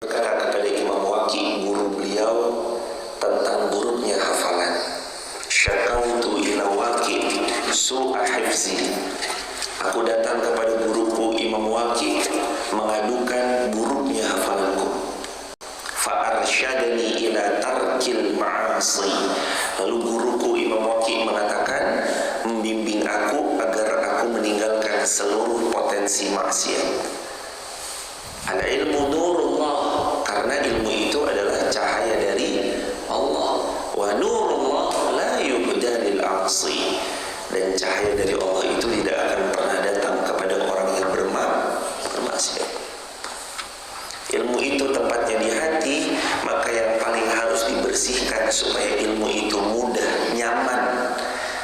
Berkata kepada Imam Waqi, guru beliau, tentang buruknya hafalan. Syakautu ila Waqi su'a hifzi. Aku datang kepada guruku Imam Waqi mengadukan buruknya hafalanku. Fa'arsyadani ila tarkil ma'asi. Lalu guruku Imam Waqi mengatakan, membimbing aku agar aku meninggalkan seluruh potensi maksiat. Al-ilmu nurullah, karena ilmu itu adalah cahaya dari Allah. Wa nurullah la yubda lil 'asi. Dan cahaya dari Allah itu tidak akan pernah datang kepada orang yang bermaksiat. Ilmu itu tempatnya di hati, maka yang paling harus dibersihkan supaya ilmu itu mudah, nyaman,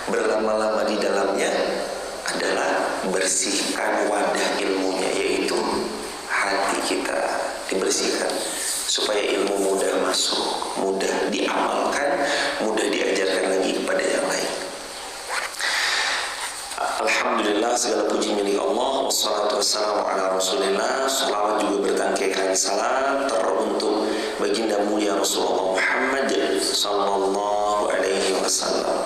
berlama-lama di dalamnya adalah bersihkan wadah ilmunya, yaitu hati kita dibersihkan supaya ilmu mudah masuk, mudah diamalkan, mudah diajarkan lagi kepada yang lain. Alhamdulillah, segala puji milik Allah. Wassalatu wassalamu ala Rasulillah. Salawat juga bertangkaikan salam teruntuk baginda mulia Rasulullah Muhammad sallallahu alaihi wasallam.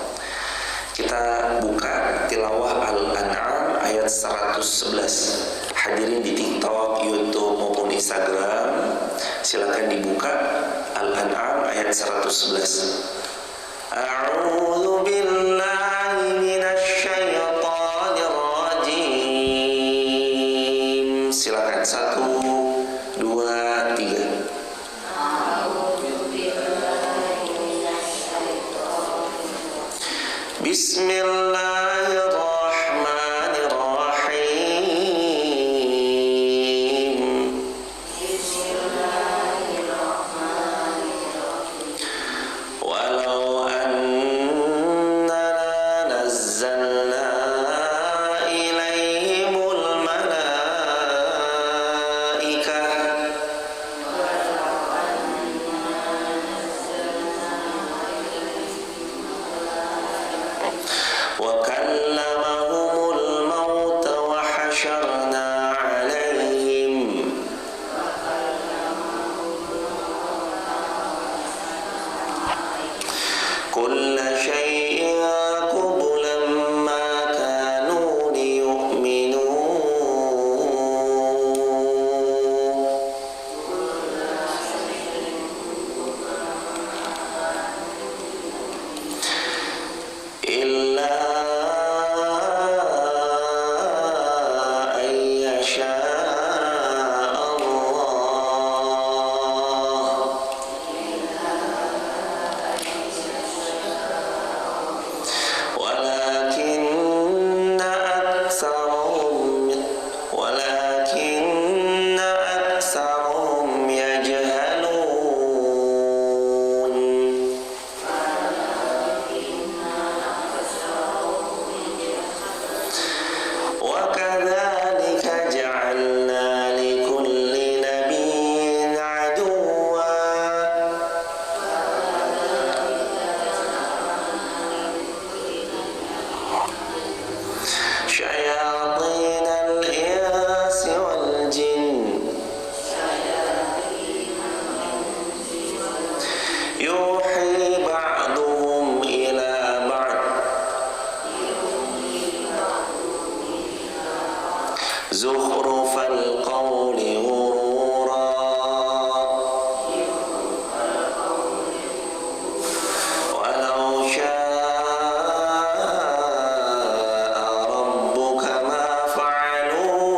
Kita buka tilawah Al-An'am ayat 111. Hadirin di TikTok, YouTube maupun Instagram, silakan dibuka Al-An'am ayat 111. A'udzu billahi minasy syaithanir rajim. Silakan 1, 2, 3. Bismillahirrahmanirrahim. Walau anna nazzalna ilaihimul malaikah wa kallamahumul mauta wa hasyarna alaihim kulla syai'in qublan ma kanu liyu'minu illa an yasha Allah. Walakinna aktsarahum yajhalun. Wa kadzalika ja'alna likulli nabiyyin aduwwa syayatin al-insi wal jin yuhi ba'duhum ila ba'd zukhrufal qawli ghurura walau syaa rabbuka ma fa'aluhu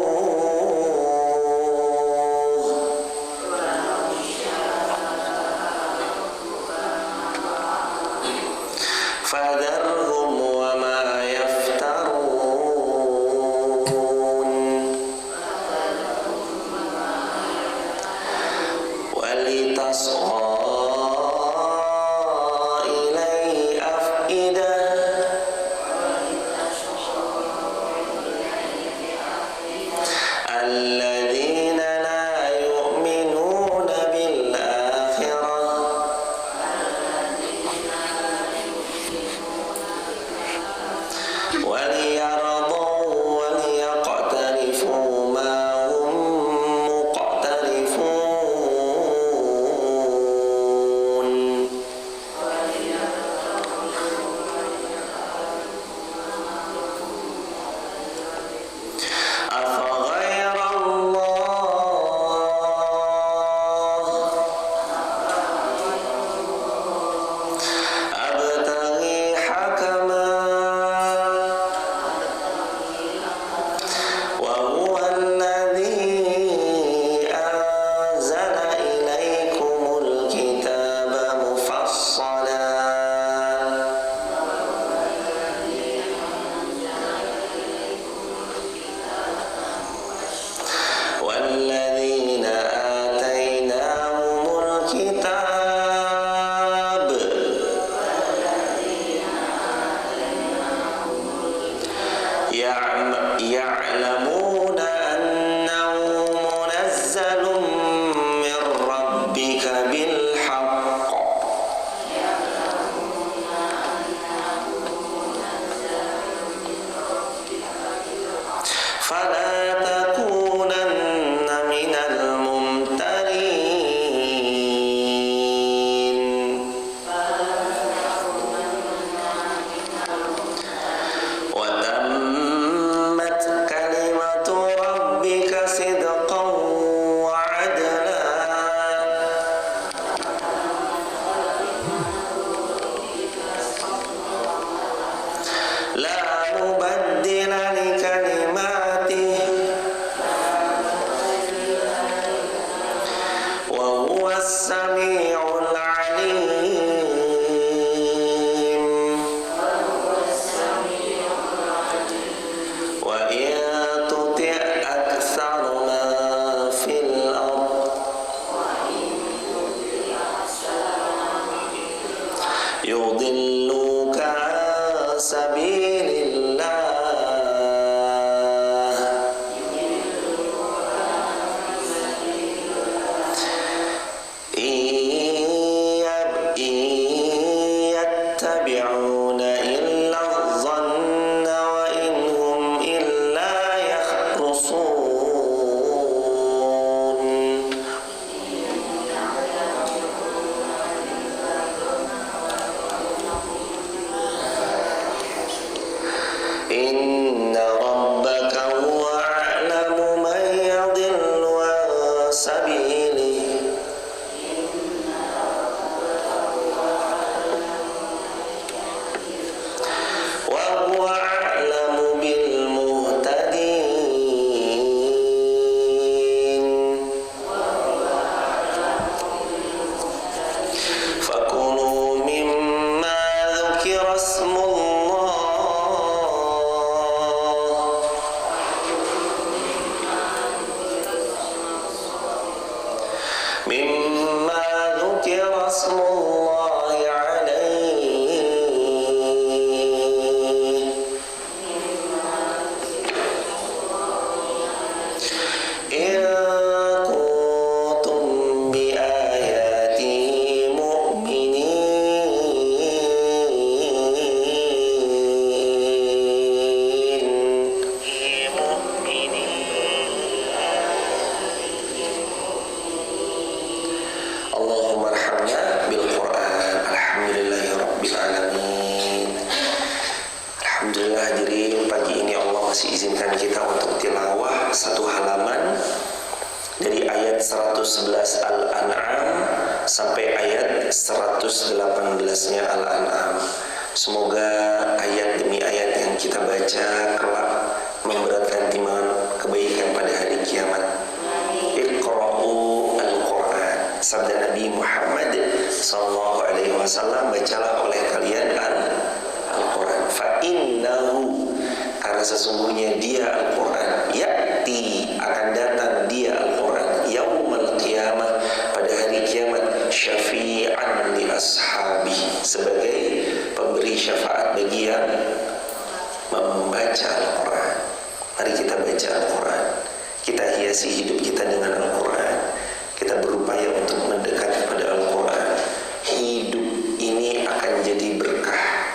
fadharhum wa ma yaftarun. Walitasqa ilaihi af'idah alladzina la yu'minuna bil akhirah waliyardaw waliyaqtarifu ma hum muqtarifun وهو السميع العليم وإن تطع أكثر من في الأرض يضلوك عن سبيل الله يتبعون إلا الظن وإن هم إلا يخرصون إن ربك هو أعلم من يضل عن سبيله وهو أعلم بالمهتدين فكلوا مما ذكر اسم الله عليه إن كنتم بآياته Allahumma arhamna bil Quran. Alhamdulillahi Rabbil Alamin. Alhamdulillah hadirin, pagi ini Allah masih izinkan kita untuk tilawah satu halaman dari ayat 111 Al-An'am sampai ayat 118-nya Al-An'am. Semoga ayat demi ayat yang kita baca kelak memberatkan timbangan kebaikan pada hari kiamat. Iqra'u al-Quran, sabda Nabi Muhammad SAW, bacalah oleh kalian Al-Quran. Fa innahu, karena sesungguhnya dia Al-Quran, ya'ti, akan datang dia Al-Quran, yaumal qiyamah, pada hari kiamat, syafi'an li ashabi, sebagai pemberi syafaat bagi yang membaca Al-Quran. Mari kita baca Al-Quran, kita hiasi hidup kita dengan Al-Quran, kita berupaya untuk mendekat kepada Al-Quran. Hidup ini akan jadi berkah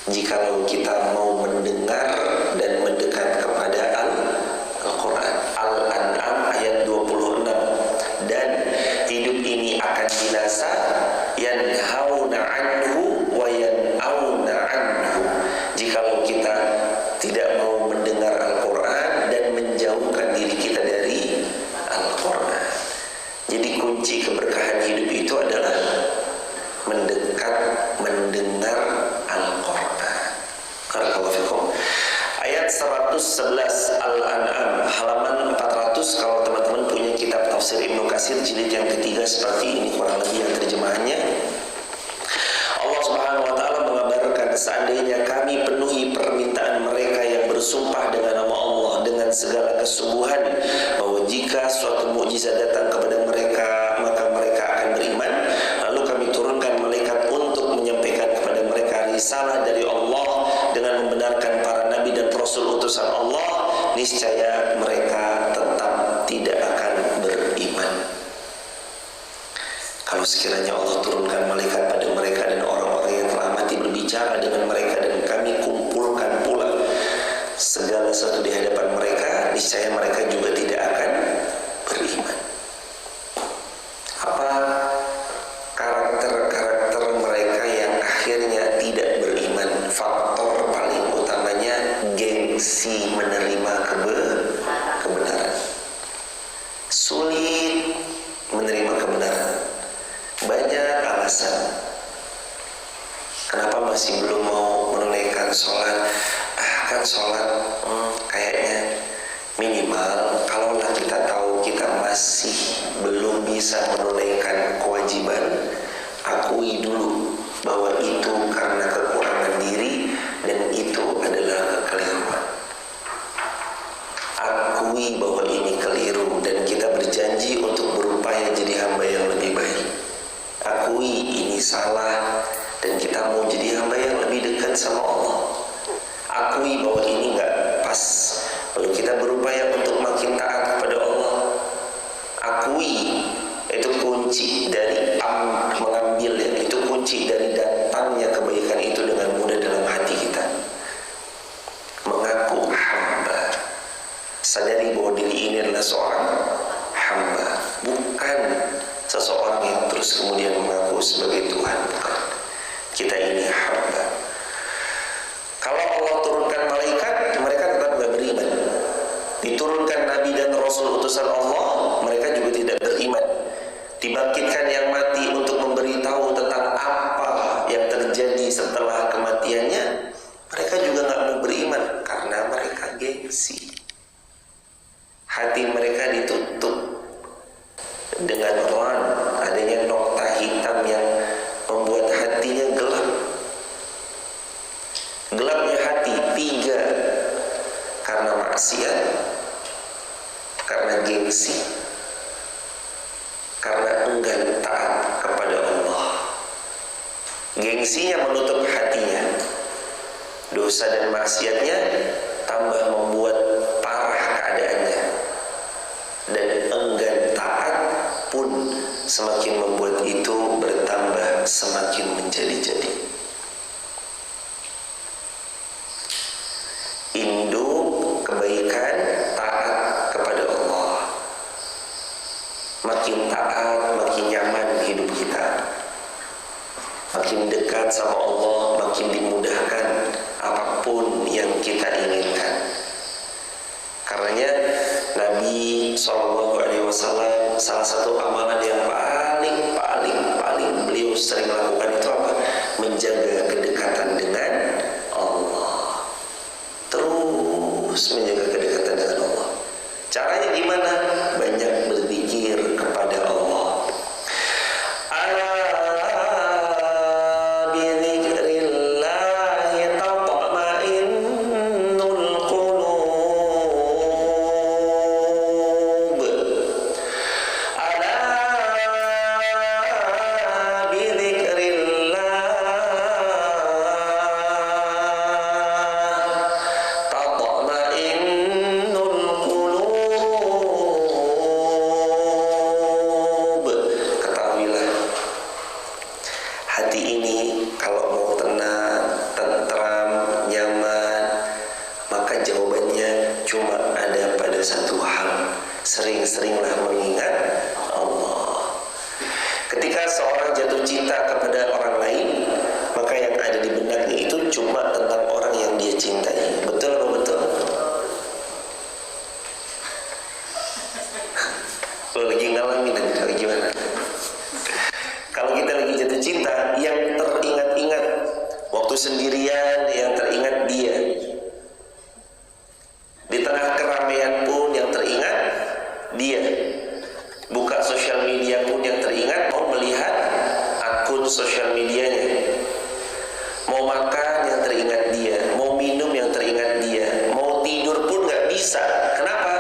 jikalau kita mau mendengar dan mendekat kepada Al-Quran. Al-An'am ayat 26. Dan hidup ini akan binasa, yanhauna anhu wa yan'auna anhu, jikalau kita tidak mau mendengar Al-Quran dan menjauhkan diri kita dari Al-Quran. Jadi kunci keberkahan hidup itu adalah mendekat, mendengar Al-Quran. Barakallahu fikum. Ayat 111 Al-An'am halaman 400. Kalau teman-teman punya kitab tafsir Ibnu Katsir jilid yang ketiga seperti ini kurang lebih yang terjemahannya. Allah Subhanahu wa taala mengabarkan, seandainya kami penuhi permintaan mereka yang bersumpah dengan nama Allah dengan segala kesungguhan bahwa jika suatu mukjizat datang kepada mereka maka mereka akan beriman, lalu kami turunkan malaikat untuk menyampaikan kepada mereka risalah dari Allah dengan membenarkan para nabi dan rasul utusan Allah, niscaya mereka tetap tidak akan beriman. Kalau sekiranya Allah turunkan malaikat pada mereka dan orang-orang yang telah mati berbicara dengan mereka dan kami kumpulkan pula segala sesuatu di hadapan mereka, niscaya mereka juga tidak akan beriman. Apa karakter-karakter mereka yang akhirnya tidak beriman? Faktor paling utamanya gengsi menerima kebenaran. Sulit menerima kebenaran. Banyak alasan. Kenapa masih belum mau menunaikan sholat? Kan sholat kayaknya minimal kalaulah kita tahu kita masih masih belum bisa menunaikan kewajiban, akui dulu bahwa itu karena kekurangan diri dan itu adalah kekeliruan. Akui bahwa ini keliru dan kita berjanji untuk berupaya jadi hamba yang lebih baik. Akui ini salah dan kita mau jadi hamba yang lebih dekat sama Allah. Akui bahwa ini nggak pas, lalu kita berupaya untuk makin taat kepada Allah. Akui, itu kunci dari mengambil, itu kunci dari datangnya kebaikan itu dengan mudah dalam hati kita. Mengaku hamba, sadari bahwa diri ini adalah seorang hamba, bukan seseorang yang terus kemudian mengaku sebagai Tuhan. Bukan. Kita ini hamba. Kalau Allah turunkan malaikat, mereka tetap tidak beriman. Diturunkan Nabi dan Rasul utusan Allah, mereka juga tidak beriman. Dibangkitkan yang mati untuk memberitahu tentang apa yang terjadi setelah kematiannya, mereka juga nggak mau beriman karena mereka gengsi. Hati mereka ditutup dengan ran, adanya nokta hitam yang membuat hatinya gelap. Gelapnya hati tiga, karena maksiat, karena gengsi, karena enggan taat kepada Allah. Gengsinya menutup hatinya, dosa dan maksiatnya tambah membuat parah keadaannya, dan enggan taat pun semakin membuat itu bertambah semakin menjadi-jadi. Induk kebaikan, taat kepada Allah. Makin taat, makin nyaman hidup kita. Makin dekat sama Allah, makin dimudahkan apapun yang kita inginkan. Karenanya Nabi SAW, salah satu amalan yang paling beliau sering lakukan itu apa? Menjaga kedekatan dengan Allah. Terus menjaga kedekatan dengan Allah. Caranya gimana? Banyak berzikir kepada Allah. Ala bidzikrillahi tatma'innul qulub. Ala bidzikrillah tatma'innul qulub. Ketahuilah, hati ini kalau mau tenang, tentram, nyaman, maka jawabannya cuma ada pada satu hal. Sering-seringlah mengingat Allah. Ketika seorang jatuh cinta kepada orang lain, maka yang ada di benaknya itu cuma tentang orang yang dia cintai. Betul atau betul? Lo lagi ngalamin atau gimana? Kalau kita lagi jatuh cinta, yang teringat-ingat waktu sendirian, yang teringat dia. Di tengah keramaian pun yang teringat dia. Buka sosial media pun yang teringat, mau melihat akun sosial medianya. Mau makan yang teringat dia, mau minum yang teringat dia, mau tidur pun gak bisa. Kenapa?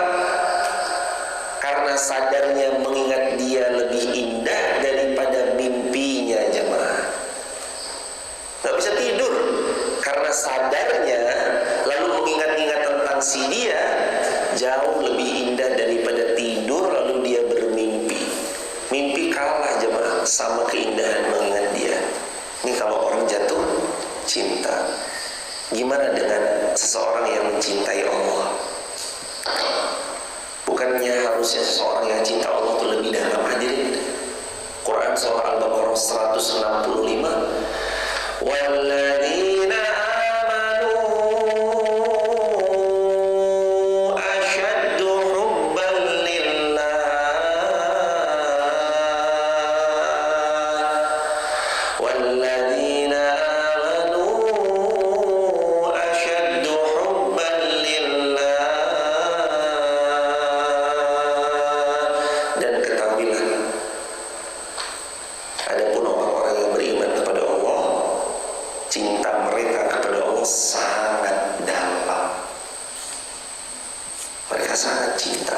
Karena sadarnya mengingat dia lebih indah daripada mimpinya, jemaah. Gak bisa tidur karena sadarnya, lalu mengingat-ingat tentang si dia jauh lebih indah daripada tidur lalu dia bermimpi. Mimpi kalah, jemaah, sama keindahan mengingat dia. Ini kalau orang jatuh cinta. Gimana dengan seseorang yang mencintai Allah? Bukannya harusnya seseorang yang cinta Allah itu lebih dalam? Hadirin, Quran surah Al-Baqarah 165, walladzina amanu asyaddu hubban lillah, walladzina amanu asyaddu hubban lillah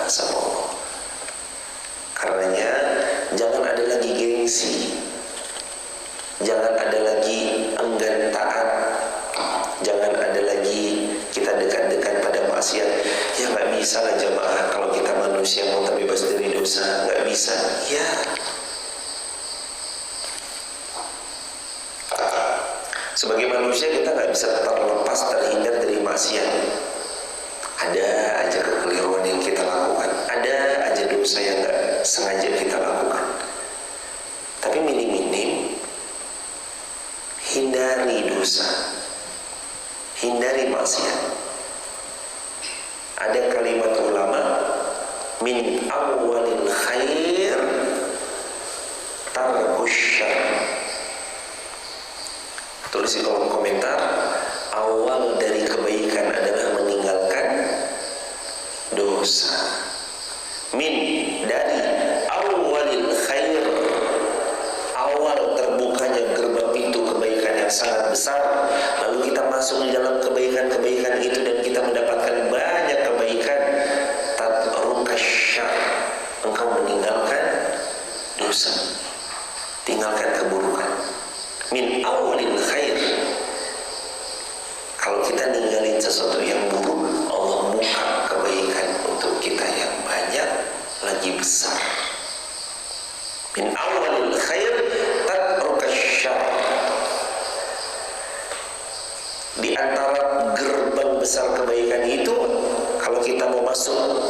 sama Allah. Karenanya jangan ada lagi gengsi, jangan ada lagi enggan taat, jangan ada lagi kita dekat-dekat pada maksiat. Ya nggak bisa lah jamaah, kalau kita manusia mau terbebas dari dosa, nggak bisa. Ya, sebagai manusia kita nggak bisa terlepas, terhindar dari maksiat. Ada aja kekeliruan yang kita lakukan, ada aja dosa yang nggak sengaja kita lakukan. Tapi minim-minim hindari dosa, hindari maksiat. Ada kalimat ulama, min awwalil khair tarkus syarr. Tulis di kolom komentar, awal dari kebaikan adalah meninggalkan dosa. Min, dari awalil khair, awal terbukanya gerbang pintu kebaikan yang sangat besar, lalu kita masuk di dalam kebaikan-kebaikan itu dan kita mendapatkan banyak kebaikan. Tadrukas syarr, engkau meninggalkan dosa, tinggalkan keburukan. Min awalil khair, kalau kita ninggalin sesuatu yang buruk, Allah buka kebaikan untuk kita yang banyak lagi besar. Min awalil khair tadrukas syarr. Di antara gerbang besar kebaikan itu, kalau kita mau masuk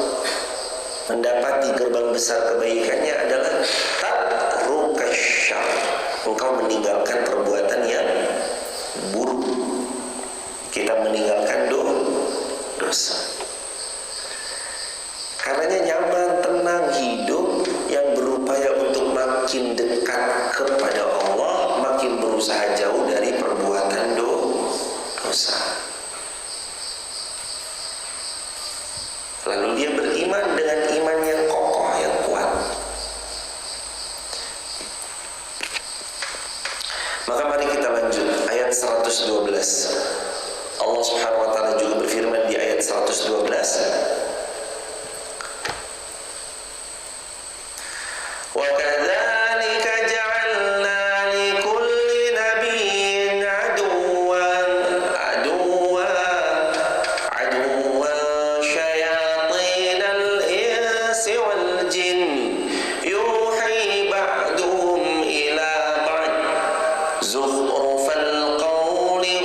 mendapati gerbang besar kebaikannya adalah tadrukas syarr, engkau meninggalkan perbuatan yang buruk. Kita meninggalkan dosa. Karenanya nyaman, tenang hidup yang berupaya untuk makin dekat kepada Allah, makin berusaha jauh dari perbuatan dosa. Lalu dia beriman dengan iman yang kokoh, yang kuat. Maka mari kita lanjut ayat 112. Allah Subhanahu wa taala juga berfirman di ayat 112, wa kadzalika ja'alna likulli nabiyyin aduwwan syayatinal insi wal jin yuhi ba'duhum ila ba'd zukhrufal qawli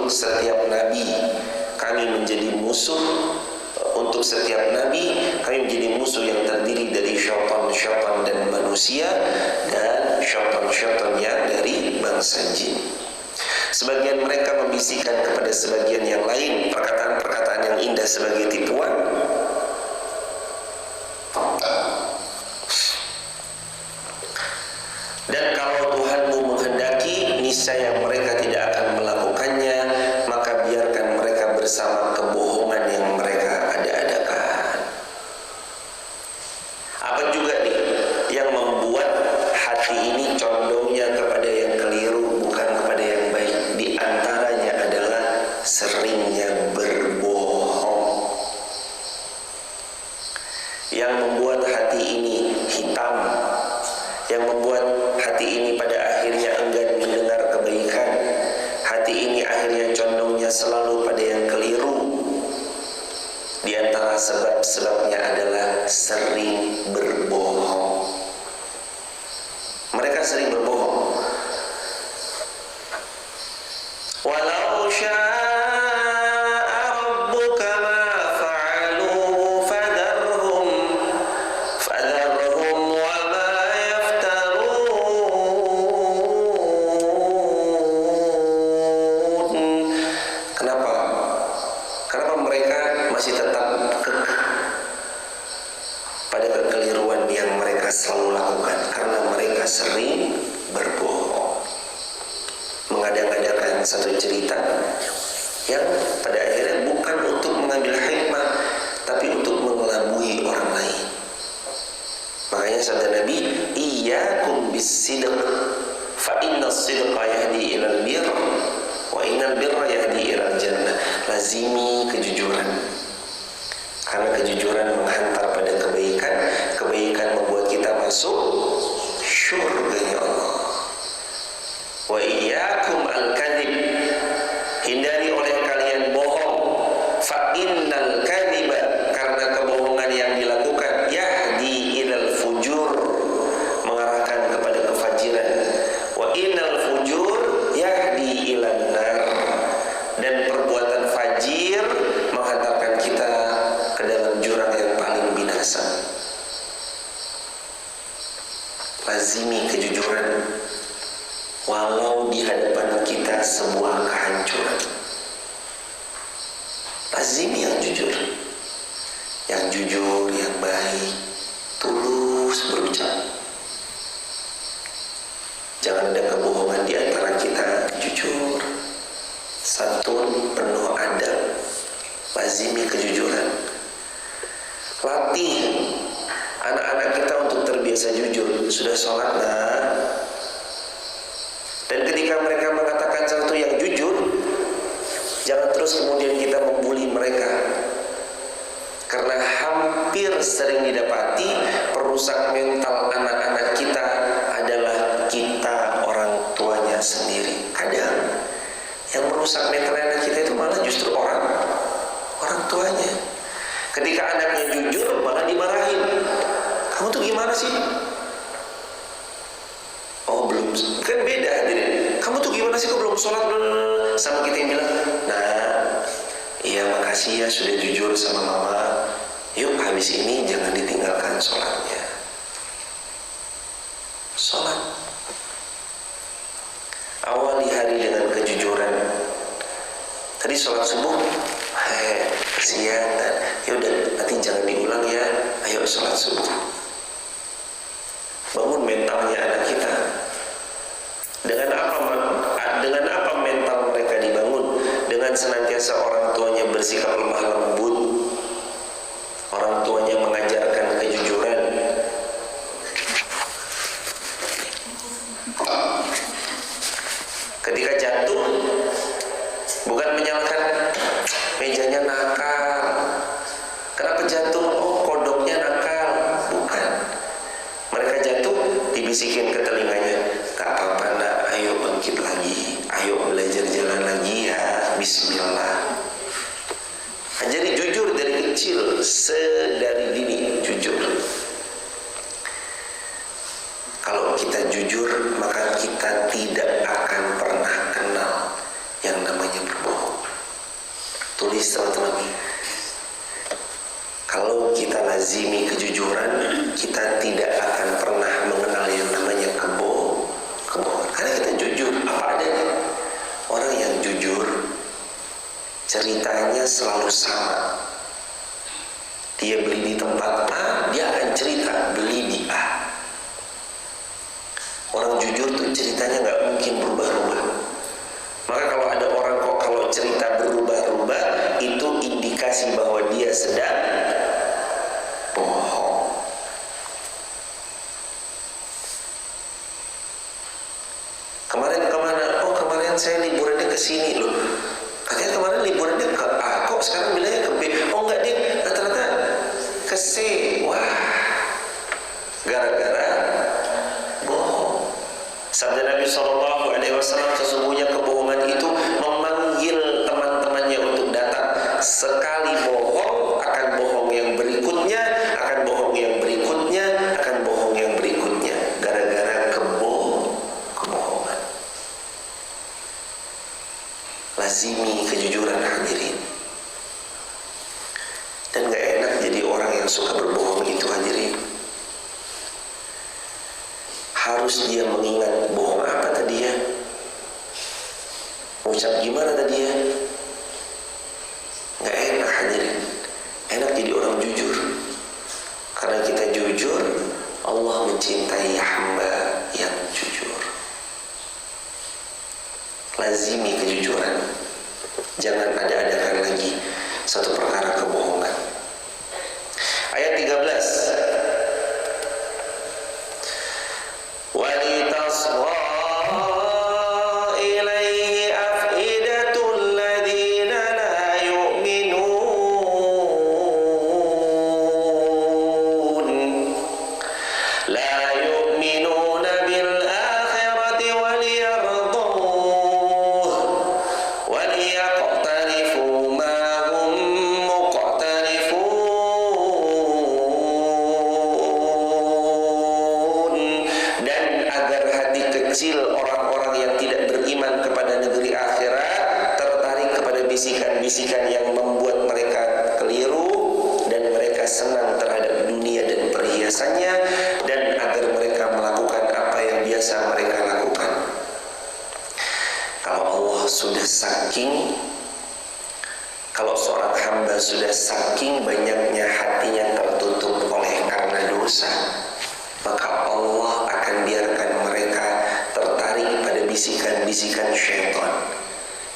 setiap nabi kami menjadi musuh. Untuk setiap nabi kami menjadi musuh yang terdiri dari syaitan dan manusia, dan syaitan yang dari bangsa jin. Sebagian mereka membisikkan kepada sebagian yang lain perkataan-perkataan yang indah sebagai tipuan. Dan kalau Tuhanmu menghendaki, niscaya mereka tidak akan melakukannya, maka biarkan mereka bersama kebohongan yang mereka ada-adakan. Apa juga nih yang membuat hati ini condongnya kepada yang keliru, bukan kepada yang baik? Di antaranya adalah seringnya berbohong. Yang membuat hati ini hitam, yang membuat hati ini pada akhirnya enggan mendengar kebaikan, hati ini akhirnya condongnya selalu pada yang keliru. Di antara sebab-sebabnya adalah sering berbohong. Mereka sering berbohong. Walau syaa rabbuka ma fa'aluhu fadharhum wa ma yaftarun. Kenapa mereka masih tetap kekeh pada kekeliruan yang mereka selalu lakukan? Karena mereka sering berbohong, menceritakan satu cerita yang pada akhirnya bukan untuk mengambil hikmah, tapi untuk mengelabui orang lain. Makanya sabda Nabi, iyyakum bis-sidq fa inna as-sidqa yahdi ilal birr wa innal birra yahdi ilal jannah. Lazimi kejujuran, karena kejujuran menghantar pada kebaikan, kebaikan membuat kita masuk syurganya Allah. Wa iyyakum al-kadzib, hindari oleh kalian bohong. Fa innal kadziba, karena kebohongan yang dilakukan yahdi ilal fujur, mengarahkan kepada kefajiran. Wa innal fujur yahdi ilan nar, dan perbuatan fajir menghantarkan kita ke dalam jurang yang paling binasa. Lazimi kejujuran walau di hadapan kita sebuah kehancuran. Lazimi yang jujur, yang baik, tulus berucap. Jangan ada kebohongan di antara kita, jujur, santun, penuh adab. Lazimi kejujuran. Latih anak-anak kita untuk terbiasa jujur. Sudah sholat nah. Dan ketika mereka mengatakan sesuatu yang jujur, jangan terus kemudian kita membuli mereka. Karena hampir sering didapati perusak mental anak-anak kita adalah kita orang tuanya sendiri. Kadang yang merusak mental anak kita itu malah justru orang tuanya. Ketika anaknya jujur malah dimarahin. Kamu tuh gimana sih? Oh belum, kan beda hadirin. Kamu tuh gimana sih, kok belum sholat? Sama kita yang bilang, nah iya makasih ya sudah jujur sama mama. Yuk habis ini jangan ditinggalkan sholatnya. Sholat, awali hari dengan kejujuran. Tadi sholat subuh kesiangan, ya udah nanti jangan diulang ya. Ayo sholat subuh. Bangun mentalnya anak kita. Dengan apa mental mereka dibangun? Dengan senantiasa orang tuanya bersikap lemah lembut, orang tuanya mengajarkan kejujuran. Ketika jatuh, bukan menyalahkan mejanya nakal. Kenapa jatuh? Oh kodoknya nakal. Bukan. Mereka jatuh, dibisikin ke telinganya, tak apa-apa nak, ayo bangkit lagi, ayo belajar jalan lagi ya, bismillah. Jadi jujur dari kecil, sedari dini jujur. Kalau kita jujur, maka kita tidak akan pernah kenal yang namanya berbohong. Tulis teman-teman. Kalau kita lazimi kejujuran, kita tidak akan pernah mengenal yang namanya kebohongan. Karena kita jujur apa adanya. Orang yang jujur, ceritanya selalu sama. Dia beli di tempat A, dia akan cerita beli di A. Orang jujur tuh ceritanya nggak mungkin berubah-ubah. Maka kalau ada orang kok kalau cerita berubah-ubah, itu indikasi bahwa dia sedang bohong. Kemarin kemana? Oh kemarin saya liburannya ke sini loh. Katanya kemarin liburannya ke A, kok sekarang bilangnya ke B? Oh enggak deh, rata-rata ke C. Wah, gara-gara bohong. Sabda Nabi SAW, sesungguhnya kebohongan itu memanggil teman-temannya untuk datang. Sekali bohong, akan bohong yang berikutnya, akan bohong yang berikutnya, akan bohong yang berikutnya. Gara-gara kebohongan. Lazimi kejujuran hadirin. Dan gak enak jadi orang yang suka berbohong itu hadirin. Harus dia mengingat bohong apa tadi ya, ucap gimana tadi ya. Gak enak hadirin. Enak jadi orang jujur. Karena kita jujur, Allah mencintai hamba yang jujur. lazimi kejujuran. Jangan ada-adakan lagi satu perkara kebohongan. Ayat 13. Walitasgha ilaihi afidatul ladzina la yu'minun bil akhirati waliyarduh waliyaqtarifu ma hum muqtarifun. Dan agar hati kecil orang-orang yang tidak beriman kepada negeri akhirat tertarik kepada bisikan-bisikan yang membuat mereka keliru, dan mereka senang terhadap dunia dan perhiasannya, dan agar mereka melakukan apa yang biasa mereka lakukan. Kalau seorang hamba sudah saking banyaknya hatinya tertutup oleh karena dosa, maka Allah akan biarkan mereka tertarik pada bisikan-bisikan syaitan.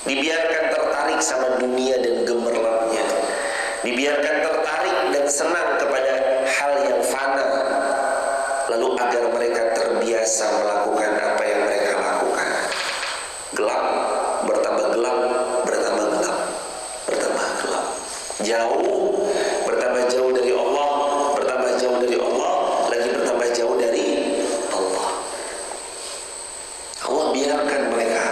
Dibiarkan tertarik sama dunia dan gemerlapnya. Dibiarkan tertarik dan senang kepada hal yang fana. Lalu agar mereka terbiasa melakukan apa yang mereka lakukan. Gelap, bertambah gelap, bertambah gelap, bertambah gelap. Jauh, bertambah jauh dari Allah, bertambah jauh dari Allah, lagi bertambah jauh dari Allah. Allah biarkan mereka.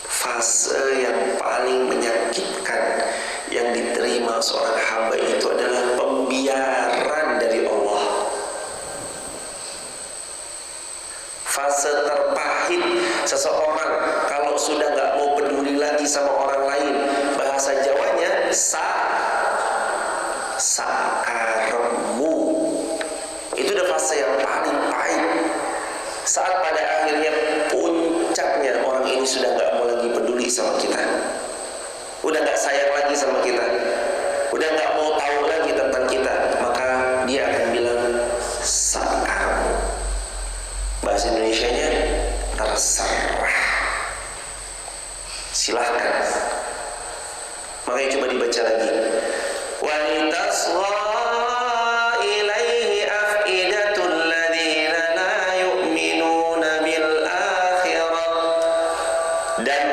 Fase yang paling menyakitkan yang diterima seorang hamba itu adalah pembiaran dari Allah. Fase terpahit seseorang kalau sudah gak mau peduli lagi sama orang lain, bahasa Jawanya sakaremu. Itu udah fase yang paling pahit. Saat pada akhirnya puncaknya orang ini sudah gak mau lagi peduli sama kita, udah gak sayang lagi sama kita, udah gak mau tahu lagi tentang kita, maka dia akan bilang sakaremu. Bahasa Indonesianya terserah. Silahkan. Makanya coba dibaca lagi. Walitasgha ilaihi afidatul ladzina la yu'minuna bil akhirah. Dan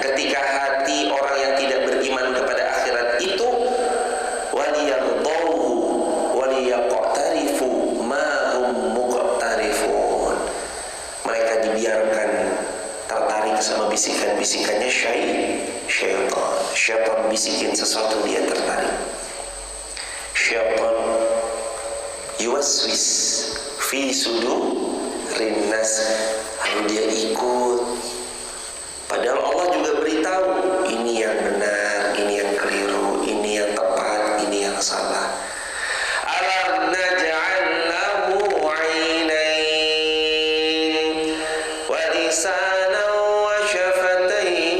ketika hati orang yang tidak beriman kepada akhirat itu, waliyarduhu waliyaqtarifu ma hum muqtarifun, mereka dibiarkan tertarik sama bisikan-bisikannya syaitan. Syaitan bisikin sesuatu, dia tertarik. Syaitan yuwaswis fi sudurin nas, lalu dia ikut. Padahal Allah juga beritahu ini yang benar, ini yang keliru, ini yang tepat, ini yang salah. Alam naj'al lahu 'ainain wa lisanan wa syafatain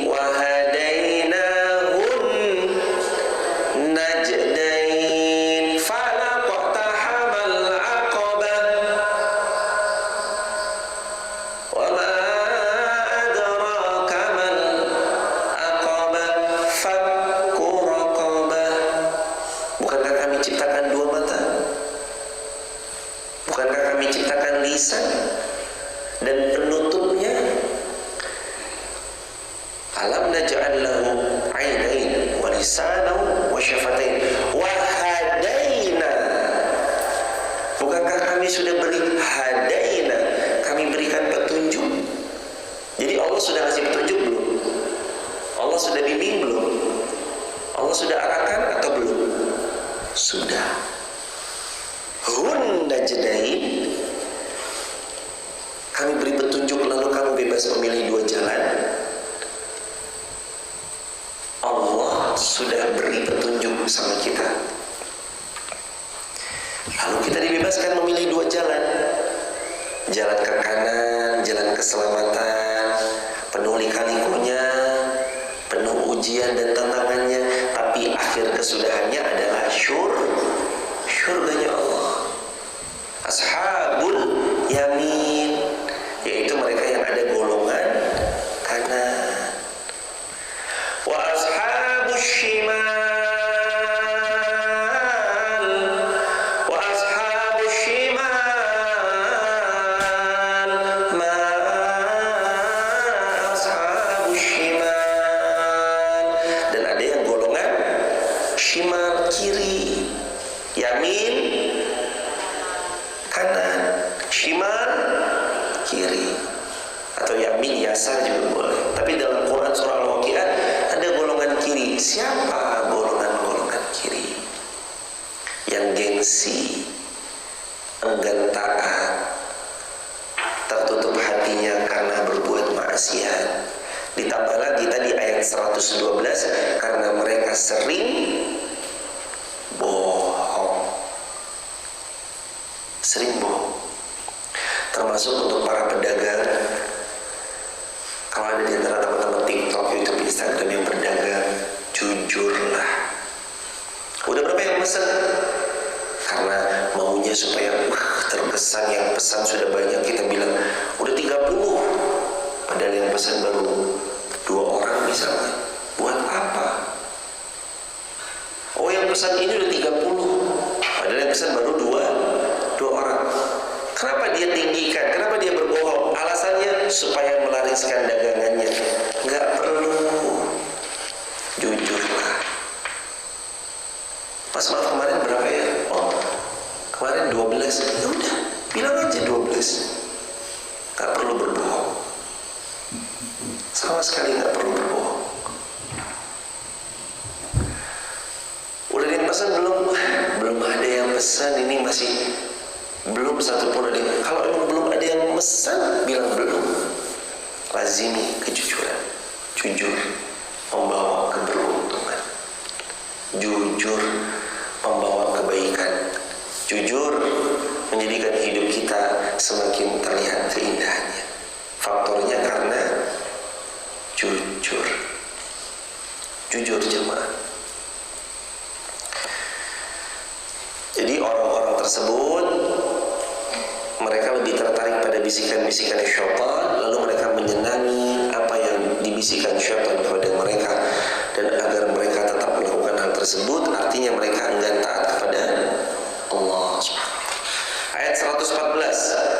wa hadainahun najdain falaqtahamal 'aqabah wa ma adraka mal 'aqabah fakku raqabah. Bukankah kami ciptakan dua mata? Bukankah kami ciptakan lisan dan penutupnya? Alam naj'al lahu 'ainain wa lisanan wa syafatain wa hadaina. Bukankah kami sudah beri hadaina? Kami berikan petunjuk. Jadi Allah sudah kasih petunjuk belum? Allah sudah bimbing belum? Allah sudah arahkan atau belum? Sudah. Hun najdain, kami beri petunjuk, lalu kamu bebas memilih dua jalan. Allah sudah beri petunjuk sama kita, lalu kita dibebaskan memilih dua jalan. Jalan ke kanan, jalan keselamatan, penuh lika-likunya, penuh ujian dan tantangannya, tapi akhir kesudahannya adalah syurganya Allah. Ashabul yamin, yaitu 112, karena mereka sering bohong. Sering bohong. Termasuk untuk para pedagang. Kalau ada di antara teman-teman TikTok, YouTube, Instagram yang berdagang, jujurlah. Udah berapa yang pesan? Karena maunya supaya terkesan yang pesan sudah banyak, kita bilang udah 30. Padahal yang pesan baru 2 orang misalnya. Buat apa? Oh, yang pesan ini udah 30. Padahal yang pesan baru 2 orang. Kenapa dia tinggikan? Kenapa dia berbohong? Alasannya supaya melariskan dagangannya. Nggak perlu. Jujurlah. Mas, maaf, kemarin berapa ya? Oh, kemarin 12. Ya udah, bilang aja 12. Nggak perlu berbohong. Sama sekali nggak perlu berbohong. Udah ada yang pesan belum? Belum ada yang pesan. Ini masih belum satupun ada yang. Kalau emang belum ada yang pesan, bilang belum. Lazimi kejujuran. Jujur membawa keberuntungan. Jujur membawa kebaikan. Jujur menjadikan hidup kita semakin terlihat keindahannya. Faktornya karena jujur. Jujur jemaah. Jadi orang-orang tersebut, mereka lebih tertarik pada bisikan-bisikan syaitan, lalu mereka menyenangi apa yang dibisikkan syaitan kepada mereka, dan agar mereka tetap melakukan hal tersebut, artinya mereka enggan taat kepada Allah Subhanahu wa ta'ala. Ayat 114.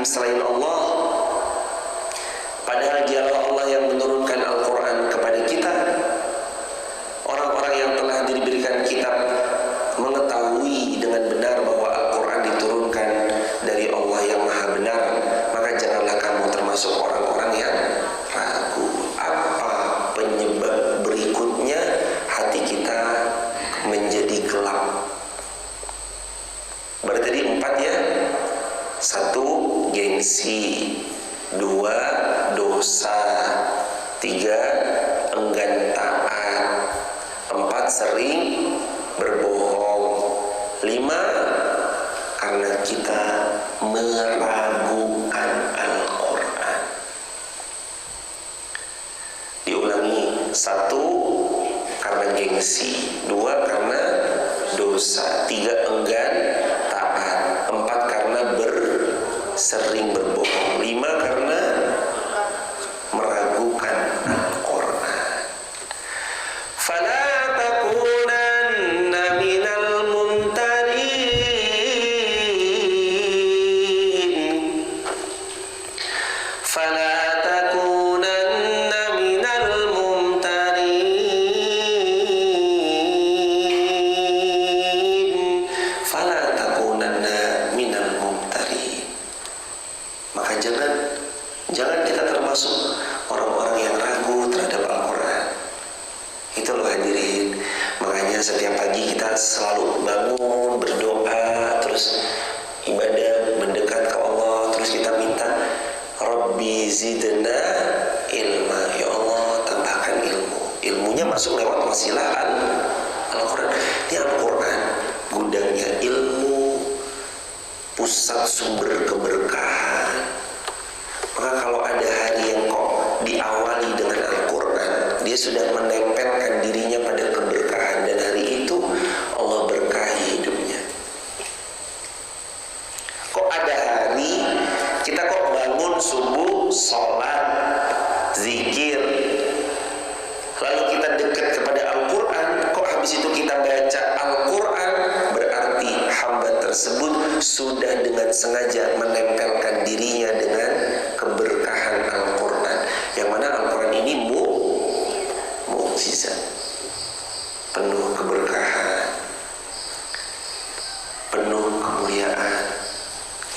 Selain Allah, padahal dialah Allah yang menurunkan Al-Quran kepada kita. Orang-orang yang telah diberikan kitab mengetahui dengan benar bahwa Al-Quran diturunkan dari Allah yang maha benar. Maka janganlah kamu termasuk orang-orang yang ragu. Apa penyebab berikutnya hati kita menjadi gelap? Berarti tadi 4 ya. 1, gengsi. 2, dosa. 3, enggan taat. 4, sering berbohong. 5, karena kita meragukan Al-Quran. Diulangi. 1, karena gengsi. 2, karena dosa. 3, enggan taat. 4, karena sering berbohong. 5, karena meragukan Al-Quran. Fala takunanna minal mumtarin. Fala takunanna minal mumtarin. Fala takunanna minal mumtarin. Maka jangan kita termasuk orang-orang yang ragu terhadap Al-Quran. Itu loh hadirin. Makanya setiap pagi kita selalu bangun, berdoa, terus ibadah, mendekat ke Allah, terus kita minta Rabbi zidna ilma. Ya Allah, tambahkan ilmu. Ilmunya masuk lewat wasilah Al-Quran. Ini Al-Quran, gudangnya ilmu, pusat sumber keberkahan. Maka kalau ada hari yang kok diawali dengan Al-Quran, dia sudah menempelkan dirinya pada keberkahan, dan hari itu Allah berkahi hidupnya. Kok ada hari kita kok bangun subuh, sholat, zikir, lalu kita dekat kepada Al-Quran, kok habis itu kita baca Al-Quran, berarti hamba tersebut sudah dengan sengaja menempelkan dirinya dengan keberkahan Al-Quran. Yang mana Al-Quran ini mukjizat, penuh keberkahan, penuh kemuliaan.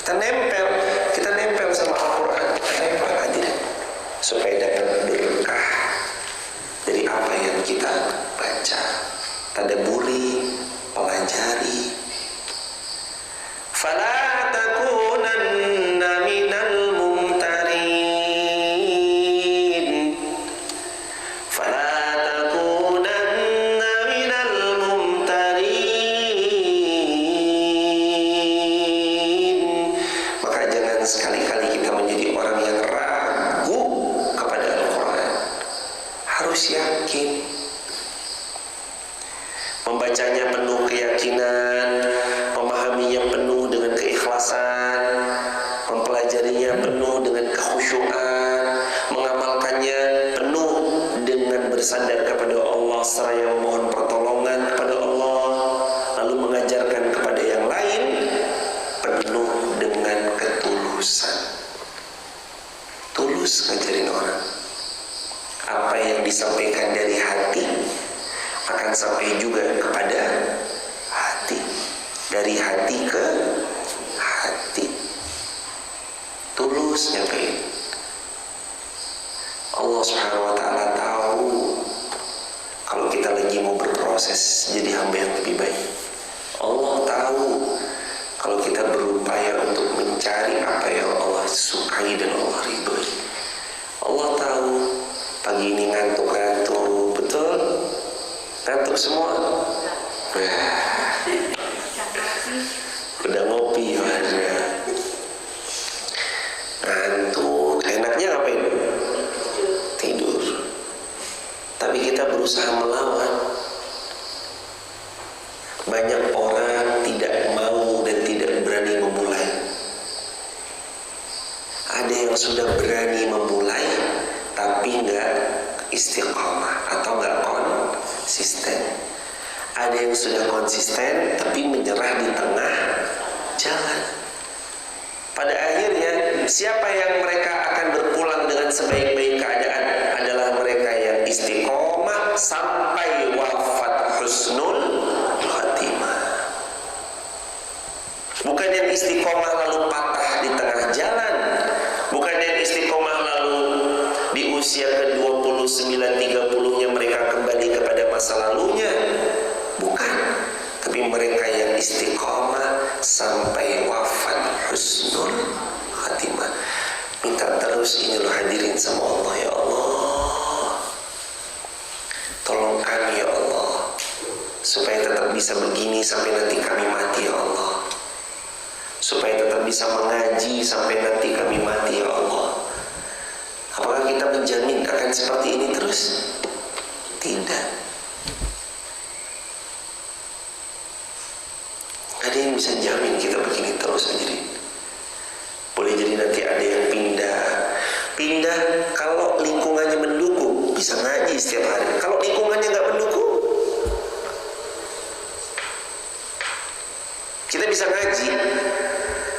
Kita nempel sama Al-Quran, kita nempel hadirin, supaya dapat berkah dari apa yang kita baca, tadaburi, pelajari. Fala takunanna minal mumtarin, fala takunanna minal mumtarin. Maka jangan sekali-kali kita menjadi orang yang ragu kepada Al-Quran. Harus yakin, membacanya penuh keyakinan, memahaminya penuh dengan keikhlasan, mempelajarinya penuh dengan kekhusyuan, mengamalkannya penuh dengan bersandar kepada Allah seraya memohon pertolongan kepada Allah, lalu mengajarkan kepada yang lain penuh dengan ketulusan. Tulus ngajarin orang. Apa yang disampaikan dari hati akan sampai juga kepada hati, dari hati ke hati. Tulus nyampein. Allah Subhanahu wa ta'ala tahu kalau kita lagi mau berproses jadi hamba yang lebih baik. Allah tahu kalau kita berupaya untuk mencari apa yang Allah sukai dan Allah ridhoi. Allah tahu pagi ini ngantuk-ngantuk, betul? Ngantuk semua? Udah ngopi aja. Ngantuk, enaknya ngapain? Tidur. Tapi kita berusaha melawan. Banyak orang tidak mau dan tidak berani memulai. Ada yang sudah berani memulai tapi nggak istiqomah atau nggak konsisten. Ada yang sudah konsisten tapi menyerah di tengah jalan. Pada akhirnya siapa yang mereka akan berpulang dengan sebaik-baik keadaan adalah mereka yang istiqomah sampai wafat husnul khatimah. Bukan yang istiqomah lalu patah di tengah jalan. Bukan yang istiqomah lalu di usia ke-29, 30-nya mereka kembali kepada masa lalunya. Bukan. Tapi mereka yang istiqomah sampai wafat husnul khatimah. Minta terus ini loh hadirin sama Allah. Ya Allah, tolong kami ya Allah, supaya tetap bisa begini sampai nanti kami mati ya Allah, supaya tetap bisa mengaji sampai nanti kami mati ya Allah. Apakah kita menjamin akan seperti ini terus? Tidak. Ada yang bisa jamin kita begini terus aja. Boleh jadi nanti ada yang pindah kalau lingkungannya mendukung, bisa ngaji setiap hari. Kalau lingkungannya nggak mendukung, kita bisa ngaji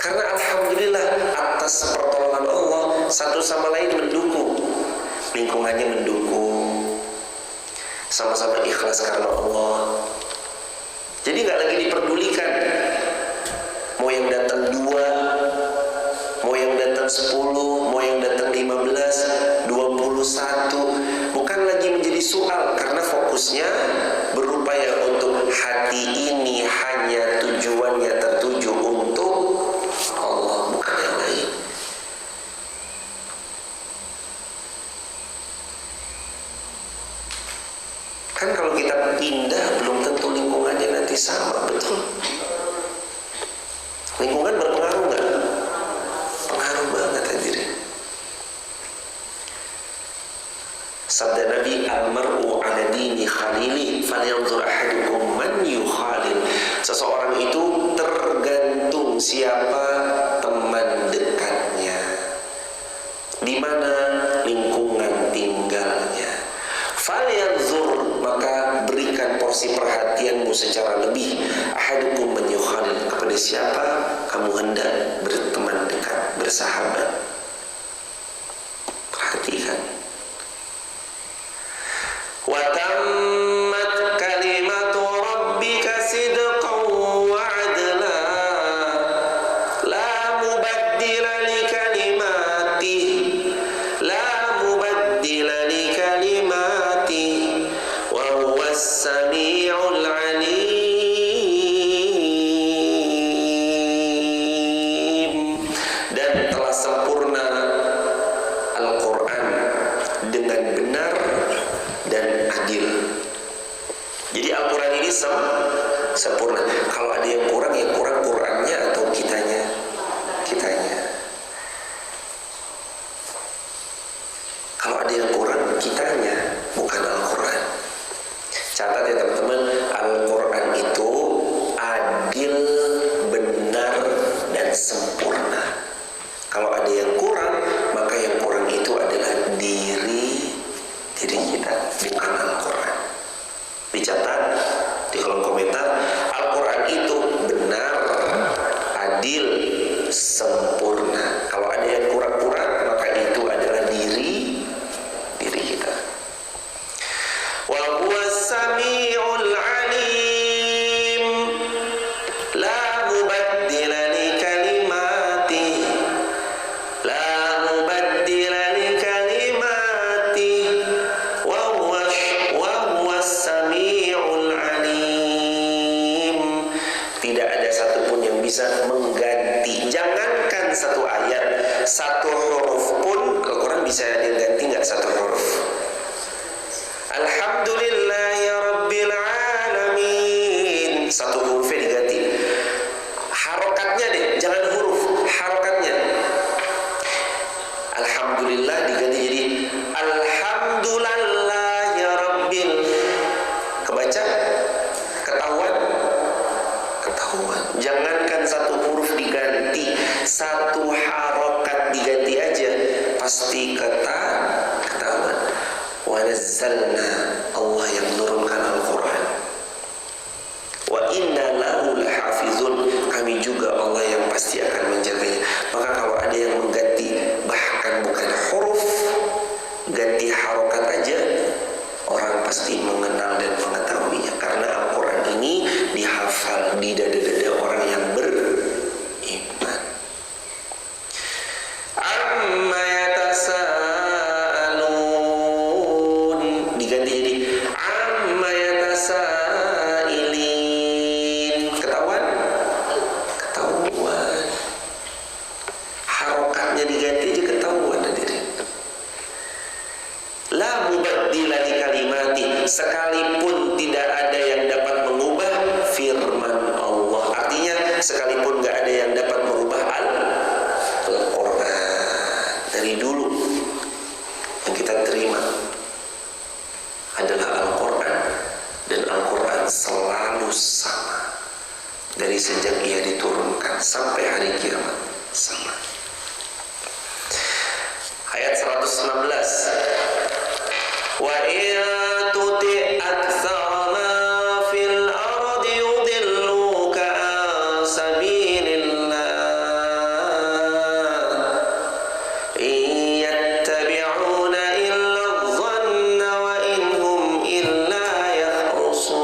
karena alhamdulillah atas pertolongan Allah satu sama lain mendukung. Lingkungannya mendukung, sama-sama ikhlas karena Allah. Jadi nggak lagi diperdulikan mau yang datang 2, mau yang datang 10, mau yang datang 15, 21. Bukan lagi menjadi soal karena fokusnya berupaya untuk hati ini hanya tujuannya tertuju untuk Allah, bukan yang lain. Kan kalau kita pindah belum tentu lingkungannya nanti sama, betul? Lingkungan berpengaruh nggak? Pengaruh banget hadirin. Sabda Nabi, al-mar'u ala dini khalili falyanzur ahadukum denganmu secara lebih. Ahadukum man yukhalil, kepada siapa kamu hendak berteman dekat, bersahabat. Perhatikan. Wa tammat kalimatu rabbika sidqan wa adla, la mubaddila li kalimatihi, la mubaddila li kalimatihi, wa huwas sami'ul alim. Dan telah sempurna Al-Quran dengan benar dan adil. Jadi Al-Quran ini sempurna. Kalau ada yang kurang, ya kurang Qurannya atau kitanya. Kalau ada yang kurang, kitanya, bukan Al-Quran. Catat ya teman-teman, Al-Quran itu adil, benar, dan sempurna. Kalau ada yang kurang, maka yang kurang itu adalah diri kita, bukan Al-Quran. Dicatat di kolom komentar, Al-Quran itu benar, adil, sempurna. Kalau ada yang kurang-kurang, maka itu adalah diri kita. Wa huwas sami'ul alim, la mubaddila li kalimatihi, la mubaddila li kalimatihi, wa huwas sami'ul alim. Tidak ada satupun yang bisa mengganti. Jangankan satu ayat, satu huruf pun Al-Quran bisa diganti nggak satu huruf. Alhamdulillahi Rabbil Alamin, satu hurufnya diganti. Harokatnya deh, jangan huruf, harokatnya. Alhamdulillah diganti jadi Alhamdulillahi Rabbil. Kebaca? Ketahuan? Jangankan satu huruf diganti, satu harokat diganti aja, pasti ketahuan. Wa nazzalna, Allah yang menurunkan Al-Quran. Wa inna lahu lahafizun, kami juga Allah yang pasti akan menjaganya. Maka kalau ada yang mengganti, bahkan bukan huruf, ganti harokat aja, orang pasti mengenal dan mengetahuinya. Karena Al-Quran ini dihafal di dada-dada orang yang beriman. Amma yatasaalun diganti jadi amma yatasailin. Ketahuan? Harokatnya diganti aja ketahuan hadirin. La mubaddila li kalimati, sekalipun tidak ada yang dapat mengubah firman Allah. Artinya sekalipun nggak ada yang dapat merubah Al-Quran. Dari dulu yang kita terima adalah Al-Quran, dan Al-Quran selalu sama dari sejak ia diturunkan sampai hari kiamat, sama. Ayat 116. Wa in tuti' aktsara ma fil ardi yudilluka an sabilillah in yattabi'una illa adh-dhanna wa in hum illa yakhrusun.